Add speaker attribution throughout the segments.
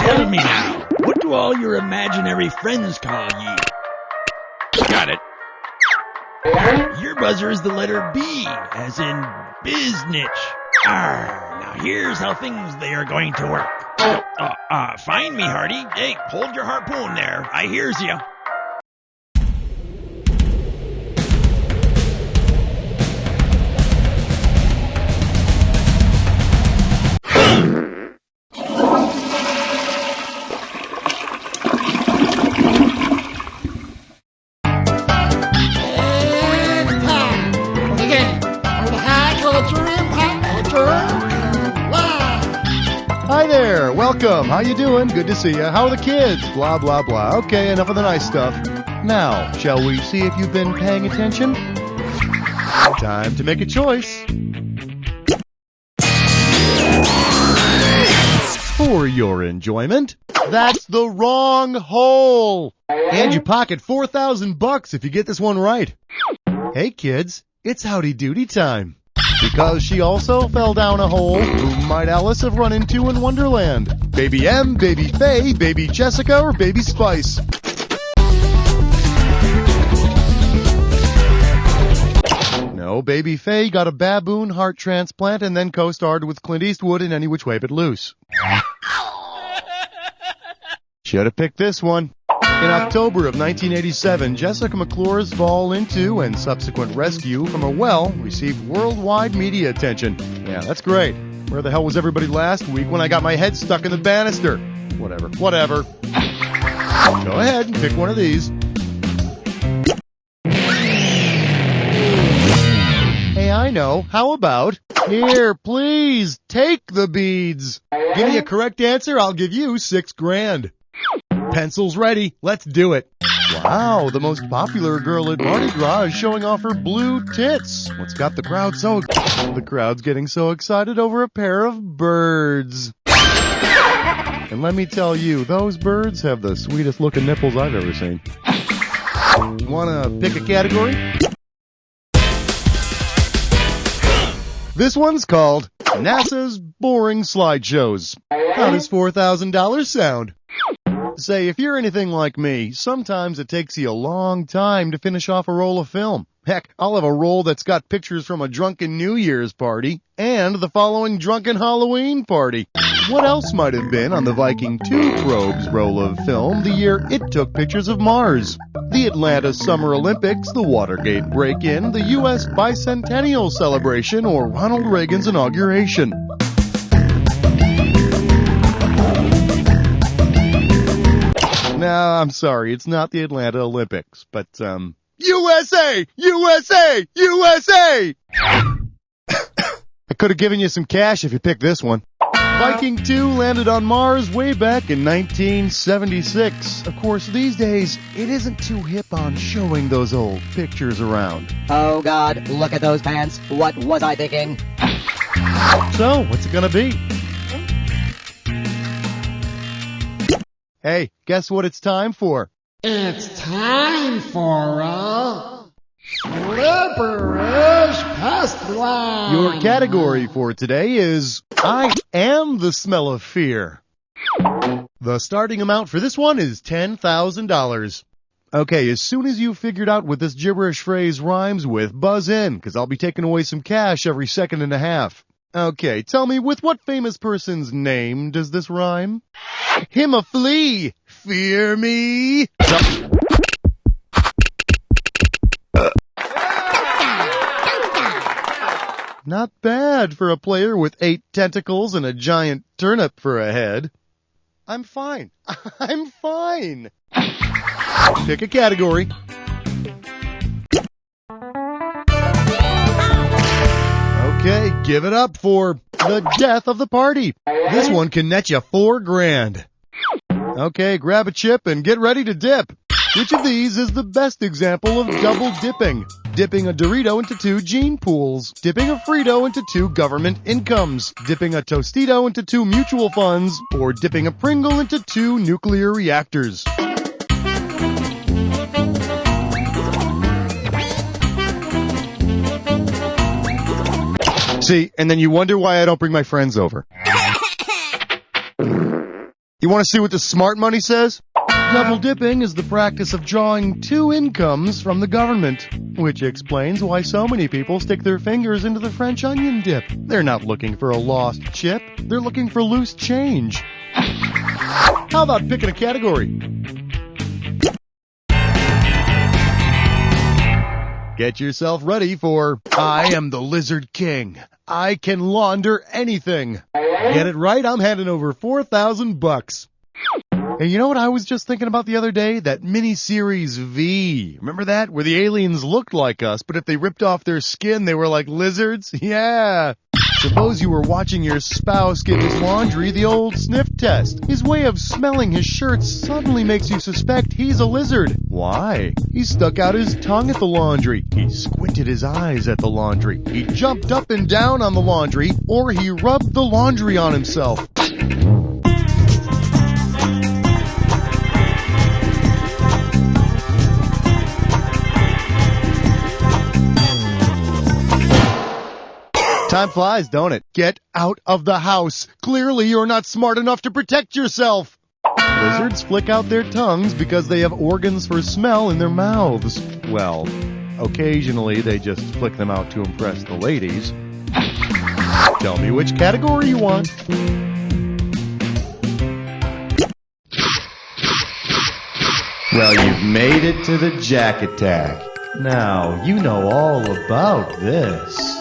Speaker 1: Tell me now, what do all your imaginary friends call ye? Got it. Your buzzer is the letter B, as in biznitch. Now here's how things they are going to work. Find me, Hardy. Hey, hold your harpoon there. I hears ya.
Speaker 2: Hi there, welcome. How you doing? Good to see you. How are the kids? Blah, blah, blah. Okay, enough of the nice stuff. Now, shall we see if you've been paying attention? Time to make a choice. For your enjoyment, that's the wrong hole. And you pocket $4,000 if you get this one right. Hey kids, it's Howdy Doody time. Because she also fell down a hole, who might Alice have run into in Wonderland? Baby M, Baby Faye, Baby Jessica, or Baby Spice? No, Baby Faye got a baboon heart transplant and then co-starred with Clint Eastwood in Any Which Way But Loose. Should have picked this one. In October of 1987, Jessica McClure's fall into and subsequent rescue from a well received worldwide media attention. Yeah, that's great. Where the hell was everybody last week when I got my head stuck in the banister? Whatever. Go ahead and pick one of these. Hey, I know. How about, here, please, take the beads. Give me a correct answer, I'll give you $6,000. Pencils ready. Let's do it. Wow, the most popular girl at Mardi Gras is showing off her blue tits. What's got the crowd so... The crowd's getting so excited over a pair of birds. And let me tell you, those birds have the sweetest looking nipples I've ever seen. Wanna pick a category? This one's called NASA's Boring Slideshows. How does $4,000 sound? Say, if you're anything like me, sometimes it takes you a long time to finish off a roll of film. Heck, I'll have a roll that's got pictures from a drunken New Year's party and the following drunken Halloween party. What else might have been on the Viking 2 Probes roll of film the year it took pictures of Mars? The Atlanta Summer Olympics, the Watergate break-in, the U.S. Bicentennial celebration, or Ronald Reagan's inauguration. No, I'm sorry, it's not the Atlanta Olympics, but, USA! USA! USA! I could have given you some cash if you picked this one. Viking 2 landed on Mars way back in 1976. Of course, these days, it isn't too hip on showing those old pictures around.
Speaker 3: Oh God, look at those pants. What was I thinking?
Speaker 2: So, what's it gonna be? Hey, guess what it's time for?
Speaker 4: It's time for a Licorice Pest
Speaker 2: Your category for today is I Am the Smell of Fear. The starting amount for this one is $10,000. Okay, as soon as you figured out what this gibberish phrase rhymes with, buzz in, because I'll be taking away some cash every second and a half. Okay, tell me, with what famous person's name does this rhyme? Him a flea, fear me. Not bad for a player with 8 tentacles and a giant turnip for a head. I'm fine. I'm fine. Pick a category. Okay, give it up for the death of the party. This one can net you $4,000. Okay, grab a chip and get ready to dip. Which of these is the best example of double dipping? Dipping a Dorito into 2 gene pools. Dipping a Frito into 2 government incomes. Dipping a Tostito into 2 mutual funds. Or dipping a Pringle into 2 nuclear reactors. See, and then you wonder why I don't bring my friends over. You want to see what the smart money says? Double dipping is the practice of drawing two incomes from the government, which explains why so many people stick their fingers into the French onion dip. They're not looking for a lost chip, they're looking for loose change. How about picking a category? Get yourself ready for I am the Lizard King. I can launder anything. Get it right, I'm handing over $4,000. And you know what I was just thinking about the other day? That miniseries V. Remember that? Where the aliens looked like us, but if they ripped off their skin, they were like lizards? Yeah. Suppose you were watching your spouse give his laundry the old sniff test. His way of smelling his shirts suddenly makes you suspect he's a lizard. Why? He stuck out his tongue at the laundry. He squinted his eyes at the laundry. He jumped up and down on the laundry, or he rubbed the laundry on himself. Time flies, don't it? Get out of the house. Clearly you're not smart enough to protect yourself. Lizards flick out their tongues because they have organs for smell in their mouths. Well, occasionally they just flick them out to impress the ladies. Tell me which category you want. Well, you've made it to the Jack Attack. Now, you know all about this.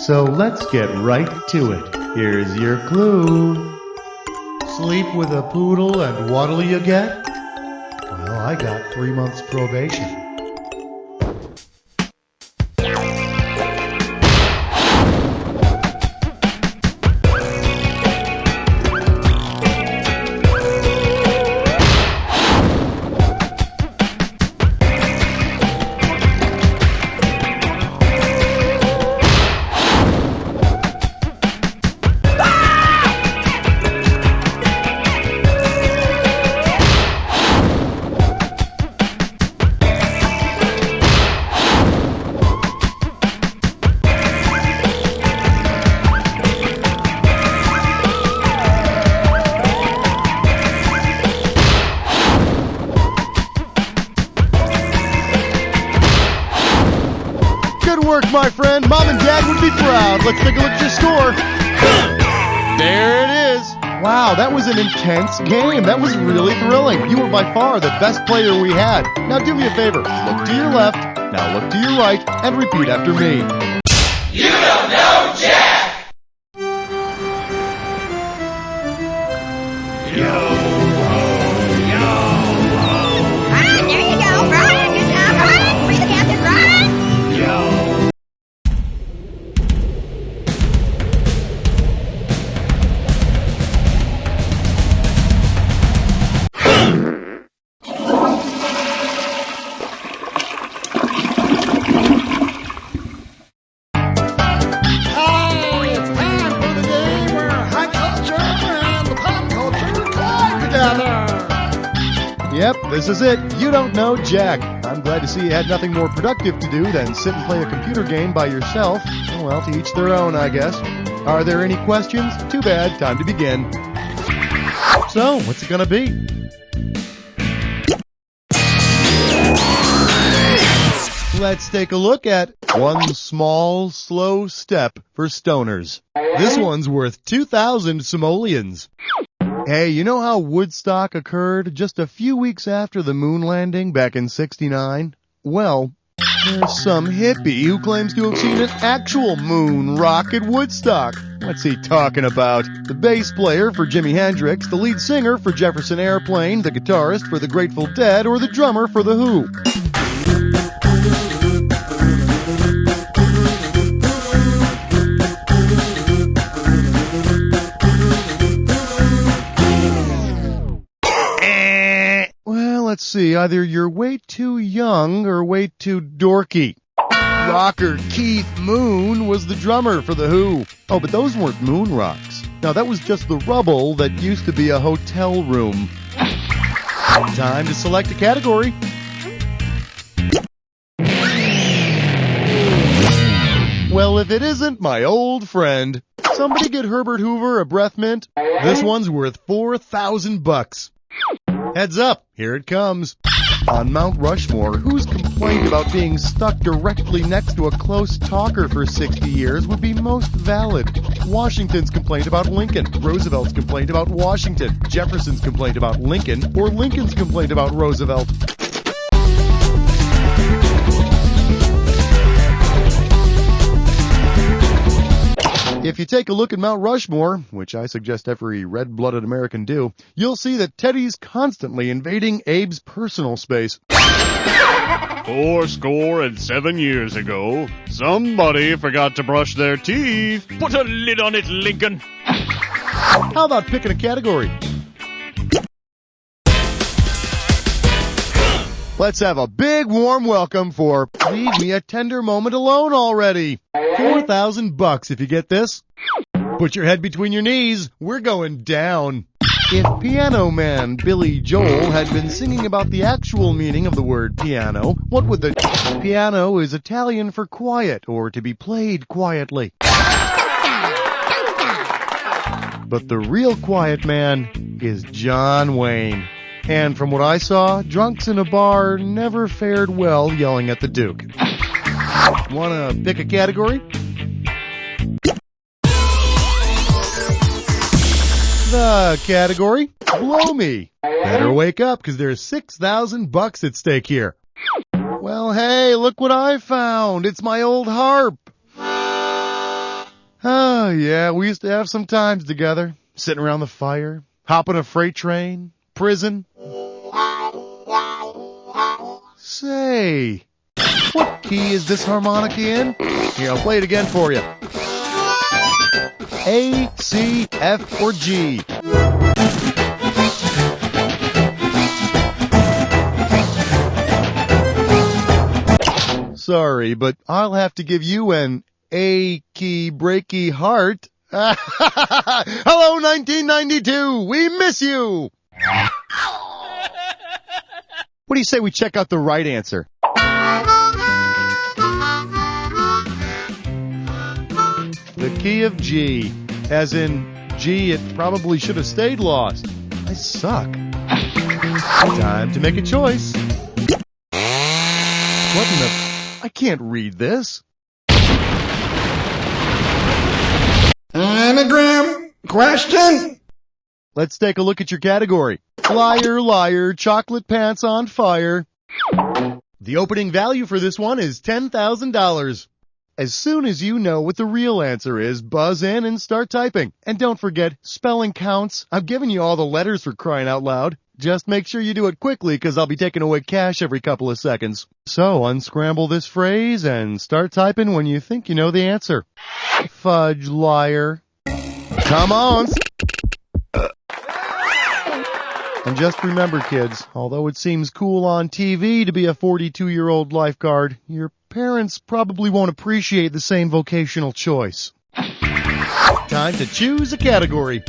Speaker 2: So let's get right to it. Here's your clue. Sleep with a poodle and what'll you get? Well, I got 3 months probation. Good work, my friend. Mom and Dad would be proud. Let's take a look at your score. There it is. Wow, that was an intense game. That was really thrilling. You were by far the best player we had. Now do me a favor. Look to your left. Now look to your right. And repeat after me.
Speaker 5: You don't know Jack!
Speaker 6: Run, there you go, run, good job, run, free the captain, run!
Speaker 4: Hey, it's time for the game where high culture and the pop culture collide together.
Speaker 2: Yep, this is it. You don't know Jack. I'm glad to see you had nothing more productive to do than sit and play a computer game by yourself. Well, to each their own, I guess. Are there any questions? Too bad. Time to begin. So, what's it gonna be? Let's take a look at One Small, Slow Step for Stoners. This one's worth 2,000 simoleons. Hey, you know how Woodstock occurred just a few weeks after the moon landing back in '69? Well, there's some hippie who claims to have seen an actual moon rock at Woodstock. What's he talking about? The bass player for Jimi Hendrix, the lead singer for Jefferson Airplane, the guitarist for the Grateful Dead, or the drummer for The Who? Well, let's see. Either you're way too young or way too dorky. Rocker Keith Moon was the drummer for The Who. Oh, but those weren't moon rocks. No, that was just the rubble that used to be a hotel room. Time to select a category. Well, if it isn't my old friend. Somebody get Herbert Hoover a breath mint. This one's worth $4,000. Heads up, here it comes. On Mount Rushmore, whose complaint about being stuck directly next to a close talker for 60 years would be most valid? Washington's complaint about Lincoln, Roosevelt's complaint about Washington, Jefferson's complaint about Lincoln, or Lincoln's complaint about Roosevelt? If you take a look at Mount Rushmore, which I suggest every red-blooded American do, you'll see that Teddy's constantly invading Abe's personal space.
Speaker 7: 7 years ago, somebody forgot to brush their teeth. Put a lid on it, Lincoln.
Speaker 2: How about picking a category? Let's have a big warm welcome for Leave Me a Tender Moment Alone Already. $4,000 if you get this. Put your head between your knees. We're going down. If Piano Man Billy Joel had been singing about the actual meaning of the word piano, what would the... Piano is Italian for quiet or to be played quietly. But the real quiet man is John Wayne. And from what I saw, drunks in a bar never fared well yelling at the Duke. Wanna pick a category? The category? Blow me. Better wake up, because there's $6,000 at stake here. Well, hey, look what I found. It's my old harp. Oh, yeah, we used to have some times together. Sitting around the fire, hopping a freight train, prison. Say, what key is this harmonica in? Here, I'll play it again for you. A, C, F, or G? Sorry, but I'll have to give you an achy breaky heart. Hello, 1992. We miss you. What do you say we check out the right answer? The key of G. As in, G, it probably should have stayed lost. I suck. Time to make a choice. What in the... I can't read this.
Speaker 4: Anagram question?
Speaker 2: Let's take a look at your category. Liar, liar, chocolate pants on fire. The opening value for this one is $10,000. As soon as you know what the real answer is, buzz in and start typing. And don't forget, spelling counts. I'm giving you all the letters for crying out loud. Just make sure you do it quickly, because I'll be taking away cash every couple of seconds. So unscramble this phrase and start typing when you think you know the answer. Fudge, liar. Come on. And just remember, kids, although it seems cool on TV to be a 42-year-old lifeguard, your parents probably won't appreciate the same vocational choice. Time to choose a category.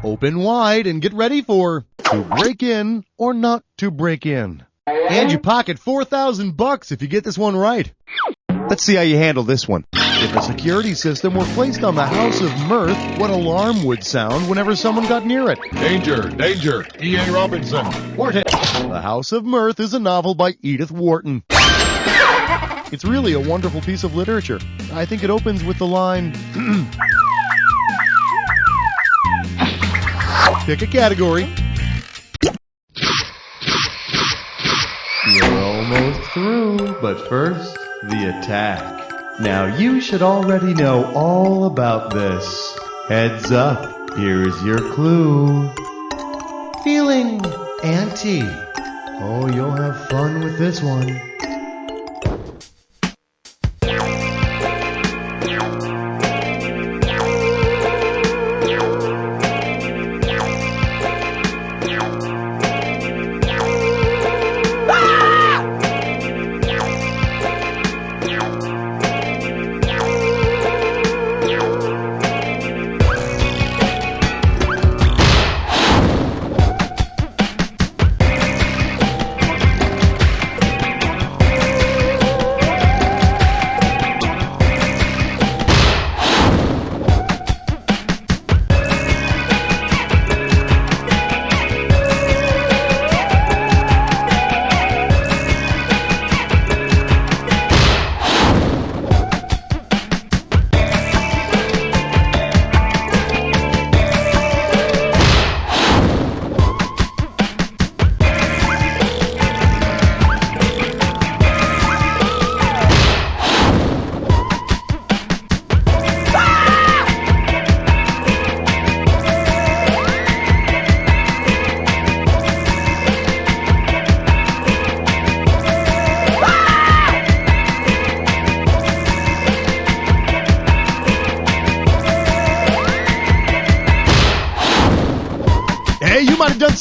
Speaker 2: Open wide and get ready for to break in or not to break in. And you pocket $4,000 if you get this one right. Let's see how you handle this one. If a security system were placed on the House of Mirth, what alarm would sound whenever someone got near it?
Speaker 8: Danger, danger, E.A. Robinson.
Speaker 2: Wharton. The House of Mirth is a novel by Edith Wharton. It's really a wonderful piece of literature. I think it opens with the line, pick a category. You're almost through, but first, the attack. Now you should already know all about this. Heads up, here's your clue. Feeling anti. Oh, you'll have fun with this one.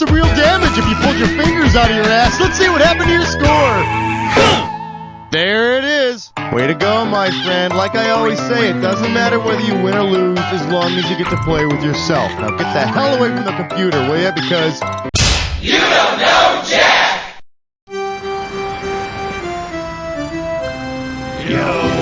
Speaker 2: some real damage if you pulled your fingers out of your ass. Let's see what happened to your score. There it is. Way to go, my friend. Like I always say, it doesn't matter whether you win or lose as long as you get to play with yourself. Now get the hell away from the computer, will ya? Because
Speaker 5: You don't know Jack!
Speaker 1: Yo.